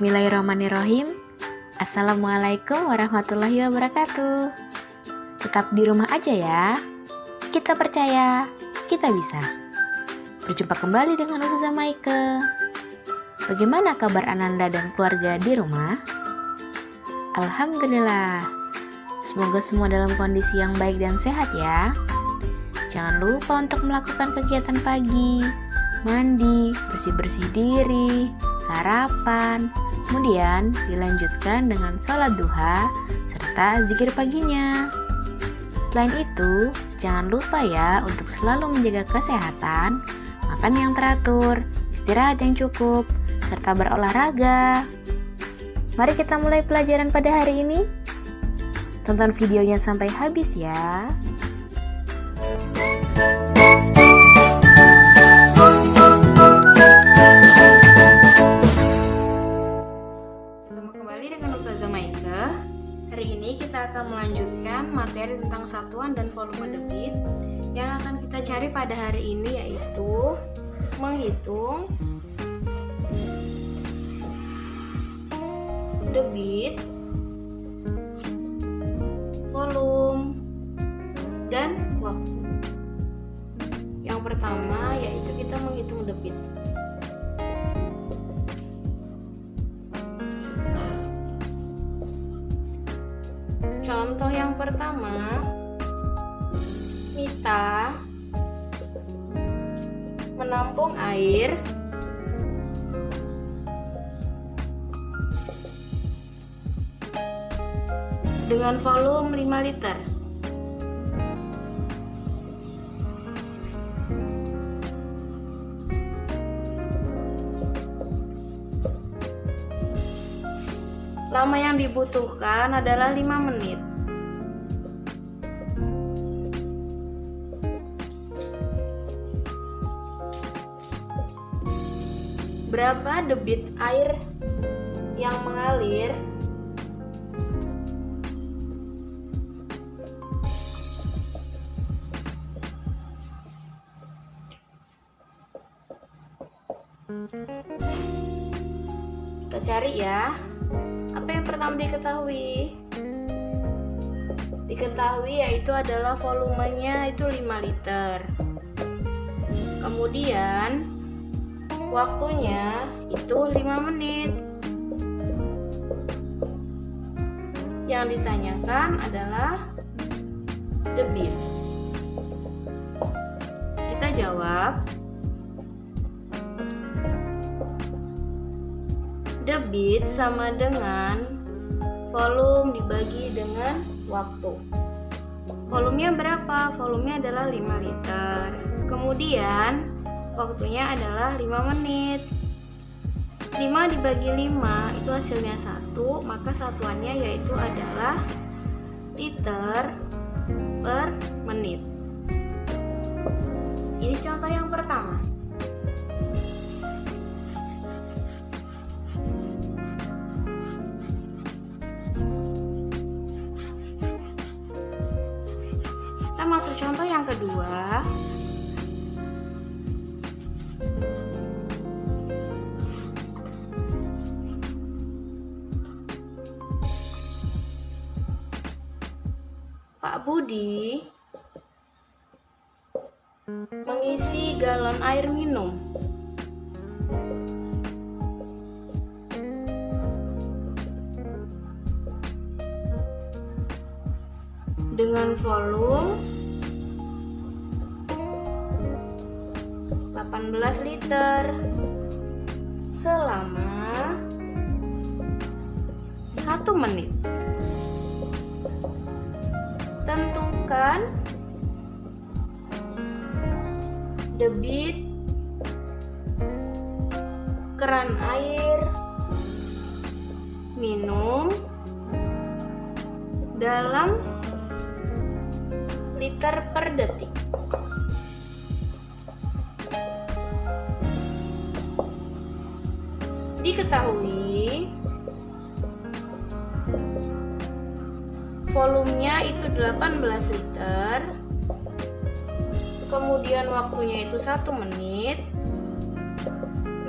Bismillahirrahmanirrahim. Assalamualaikum warahmatullahi wabarakatuh. Tetap di rumah aja ya. Kita percaya, kita bisa. Berjumpa kembali dengan Ustazah Maike. Bagaimana kabar Ananda dan keluarga di rumah? Alhamdulillah. Semoga semua dalam kondisi yang baik dan sehat ya. Jangan lupa untuk melakukan kegiatan pagi, mandi, bersih-bersih diri, sarapan, kemudian dilanjutkan dengan sholat duha serta zikir paginya. Selain itu, jangan lupa ya untuk selalu menjaga kesehatan, makan yang teratur, istirahat yang cukup, serta berolahraga. Mari kita mulai pelajaran pada hari ini. Tonton videonya sampai habis ya. Hari ini kita akan melanjutkan materi tentang satuan dan volume debit. Yang akan kita cari pada hari ini yaitu menghitung debit, volume, dan waktu. Yang pertama yaitu kita menghitung debit. Contoh yang pertama, Mita menampung air dengan volume 5 liter. Lama yang dibutuhkan adalah 5 menit. Berapa debit air yang mengalir kita cari ya. Apa yang pertama diketahui? Diketahui yaitu adalah volumenya itu 5 liter. Kemudian waktunya itu 5 menit. Yang ditanyakan adalah debit. Kita jawab, debit sama dengan volume dibagi dengan waktu. Volumenya berapa? Volumenya adalah 5 liter. Kemudian waktunya adalah 5 menit. 5 dibagi 5 itu hasilnya 1, maka satuannya yaitu adalah liter per menit. Ini contoh yang pertama. Kita masuk contoh yang kedua. Pak Budi mengisi galon air minum dengan volume 18 liter selama 1 menit. Tentukan debit keran air minum dalam liter per detik. Diketahui volumenya itu 18 liter, kemudian waktunya itu 1 menit.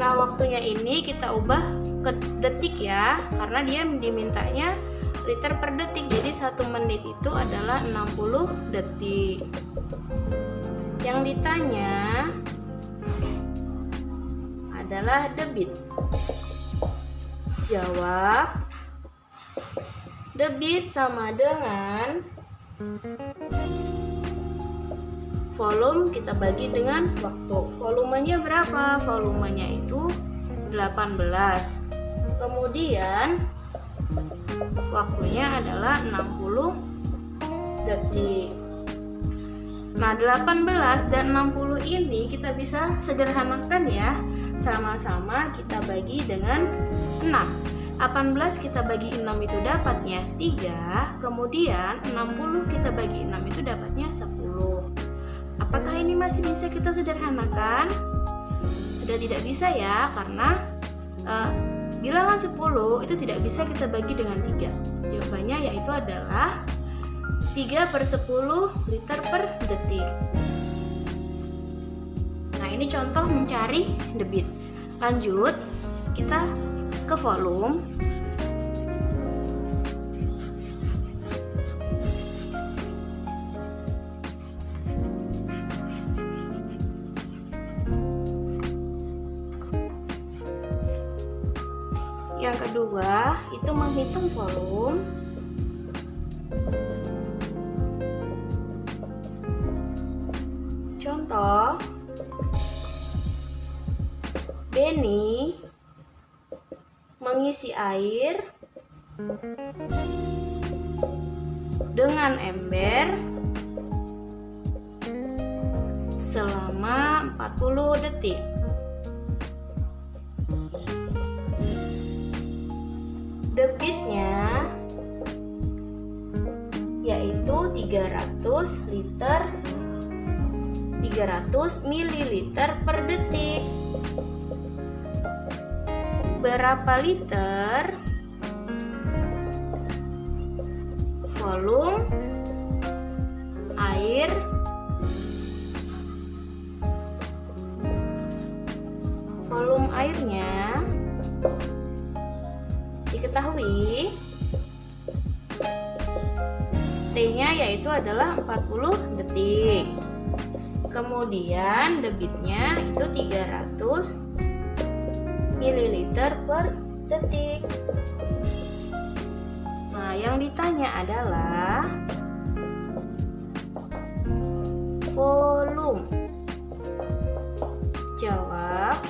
Nah, waktunya ini kita ubah ke detik ya, karena dia dimintanya liter per detik. Jadi 1 menit itu adalah 60 detik. Yang ditanya adalah debit. Jawab, debit sama dengan volume kita bagi dengan waktu. Volumenya berapa? Volumenya itu 18. Kemudian waktunya adalah 60 detik. Nah, 18 dan 60 ini kita bisa sederhanakan ya. Sama-sama kita bagi dengan 6. 18 kita bagi 6 itu dapatnya 3. Kemudian 60 kita bagi 6 itu dapatnya 10. Apakah ini masih bisa kita sederhanakan? Sudah tidak bisa ya, karena bilangan 10 itu tidak bisa kita bagi dengan 3. Jawabannya yaitu adalah 3/10 liter per detik. Nah, ini contoh mencari debit. Lanjut, kita ke volume. Yang kedua, itu menghitung volume. Contoh, Benny mengisi air dengan ember selama 40 detik. Debitnya yaitu 300 ml per detik. Berapa liter volume air airnya diketahui. T-nya yaitu adalah 40 detik. Kemudian debitnya itu 300 ml per detik. Nah, yang ditanya adalah volume. Jawab,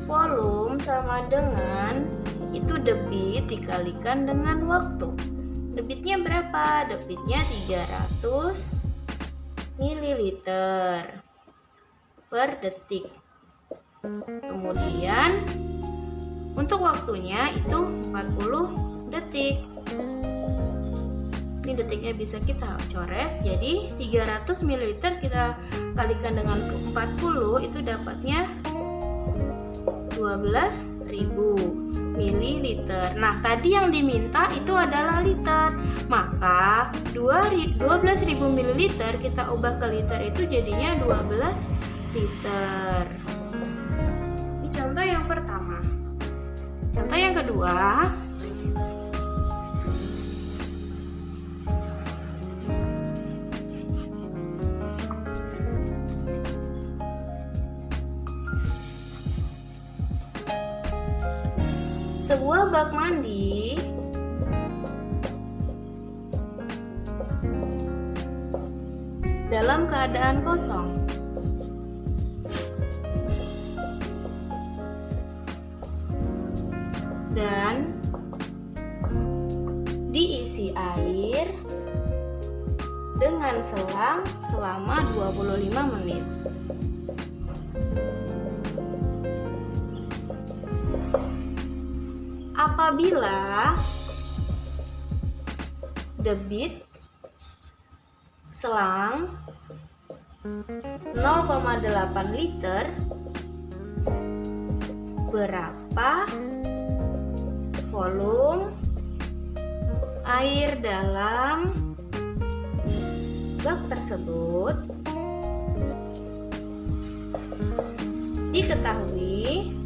volume sama dengan itu debit dikalikan dengan waktu. Debitnya berapa? Debitnya 300 ml per detik. Kemudian untuk waktunya itu 40 detik. Ini detiknya bisa kita coret. Jadi 300 ml kita kalikan dengan 40 itu dapatnya 12.000 ml. Nah, tadi yang diminta itu adalah liter. Maka 12.000 ml kita ubah ke liter itu jadinya 12 liter. Ini contoh yang pertama. Contoh yang kedua. Sebuah bak mandi dalam keadaan kosong. Dan diisi air dengan selang selama 25 menit. Apabila debit selang 0,8 liter, berapa volume air dalam bak tersebut? Diketahui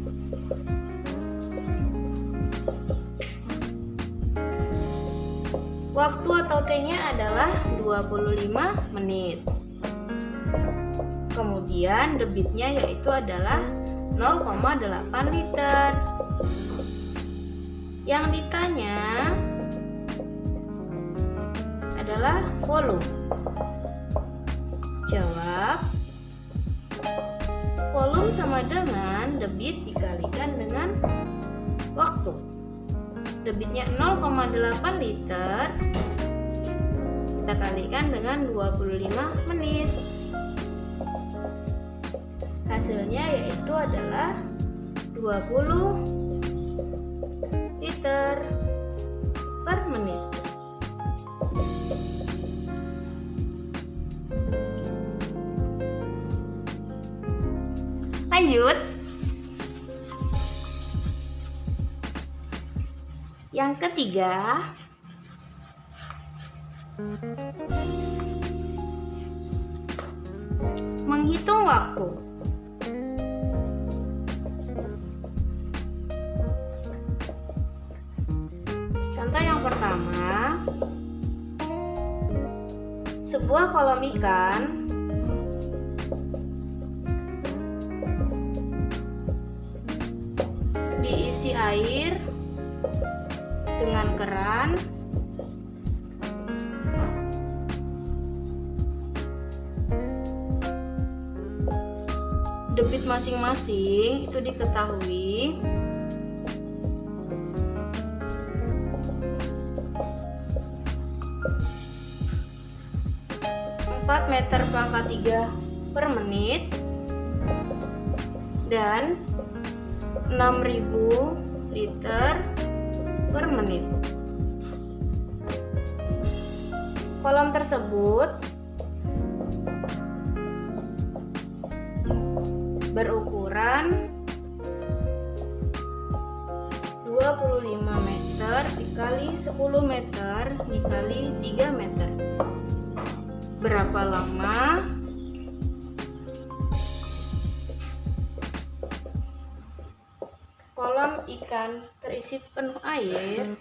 Waktu atau T-nya adalah 25 menit. Kemudian debitnya yaitu adalah 0,8 liter. Yang ditanya adalah volume. Jawab. Volume sama dengan debit dikalikan dengan waktu. Debitnya 0,8 liter, kita kalikan dengan 25 menit. Hasilnya yaitu adalah 20 liter per menit. Lanjut. Yang ketiga, menghitung waktu. Contoh yang pertama, sebuah kolam ikan diisi air dengan keran debit masing-masing itu diketahui. Meter pangkat 3 per menit dan 6.000 liter per menit. Kolam tersebut berukuran 25 meter dikali 10 meter dikali 3 meter. Berapa lama? Kolam ikan terisi penuh air.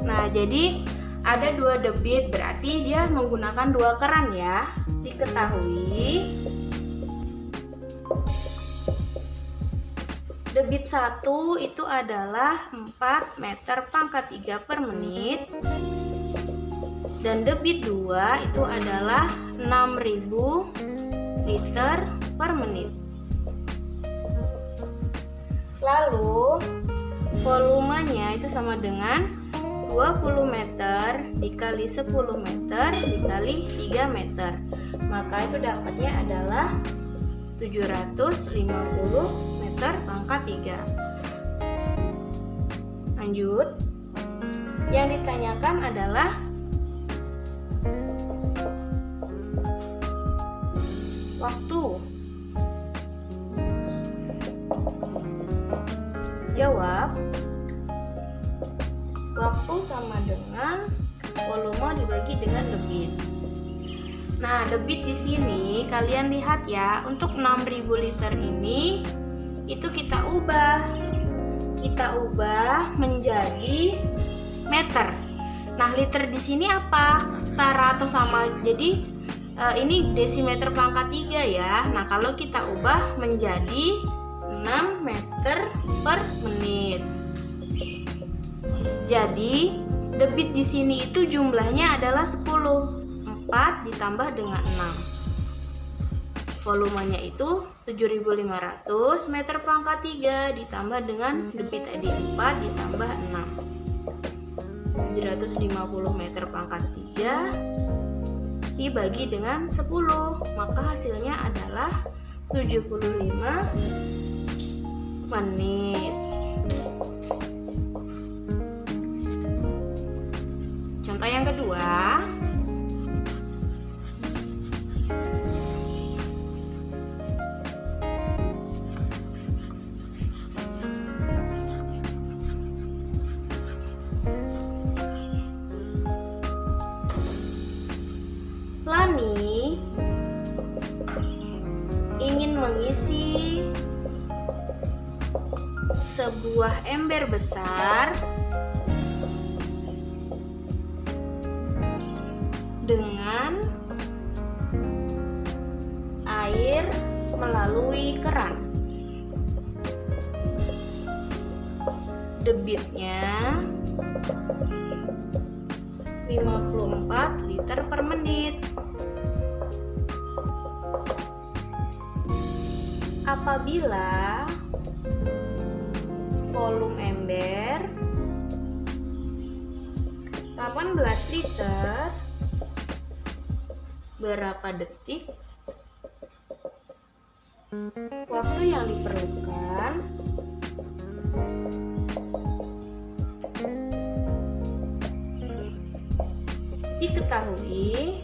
Nah, jadi ada 2 debit, berarti dia menggunakan 2 keran ya. Diketahui debit 1 itu adalah 4 meter pangkat 3 per menit dan debit 2 itu adalah 6.000 liter per menit. Lalu volumenya itu sama dengan 20 meter dikali 10 meter dikali 3 meter. Maka itu dapatnya adalah 750 meter pangkat 3. Lanjut. Yang ditanyakan adalah waktu. Jawab. Waktu sama dengan volume dibagi dengan debit. Nah, debit di sini kalian lihat ya, untuk 6.000 liter ini itu kita ubah menjadi meter. Nah, liter di sini apa? Setara atau sama? Jadi ini desimeter pangkat 3 ya. Nah, kalau kita ubah menjadi 6 meter per menit. Jadi debit di sini itu jumlahnya adalah 10. 4 ditambah dengan 6. Volumenya itu 7.500 meter pangkat 3 ditambah dengan debit tadi 4 ditambah 6. 750 meter pangkat 3 dibagi dengan 10, maka hasilnya adalah 75 menit. Contoh yang kedua, Lani ingin mengisi sebuah ember besar dengan air melalui keran. Debitnya 54 liter per menit. Apabila volume ember 18 liter, berapa detik waktu yang diperlukan diketahui.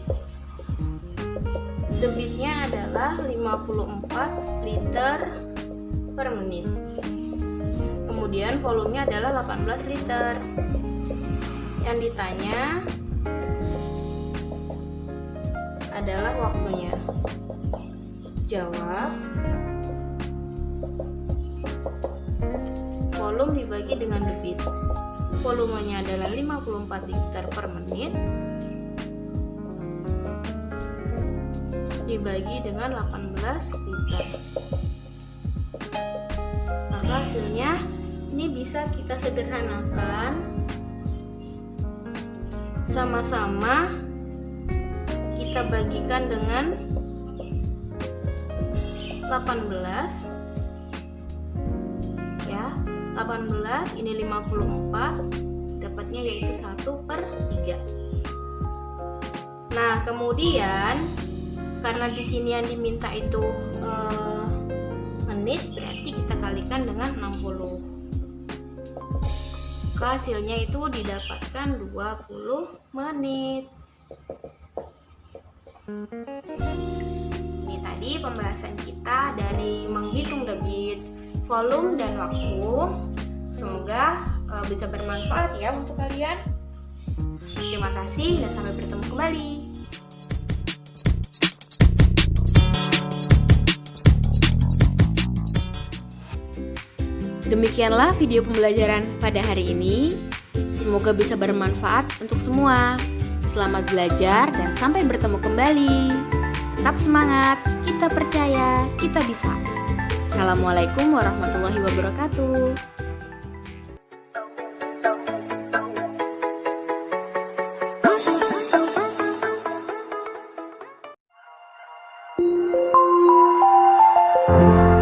Debitnya adalah 54 liter per menit. Kemudian volumenya adalah 18 liter. Yang ditanya adalah waktunya. Jawab. Volume dibagi dengan debit. Volumenya adalah 54 liter per menit dibagi dengan 18 liter. Maka hasilnya ini bisa kita sederhanakan. Sama-sama kita bagikan dengan 18 ya. 18 ini 54, dapatnya yaitu 1/3. Nah, kemudian karena di sini yang diminta itu menit, berarti kita kalikan dengan 60. Hasilnya itu didapatkan 20 menit. Ini tadi pembahasan kita dari menghitung debit, volume, dan waktu. Semoga bisa bermanfaat ya untuk kalian. Terima kasih dan sampai bertemu kembali. Demikianlah video pembelajaran pada hari ini. Semoga bisa bermanfaat untuk semua. Selamat belajar dan sampai bertemu kembali. Tetap semangat, kita percaya, kita bisa. Assalamualaikum warahmatullahi wabarakatuh. Thank you.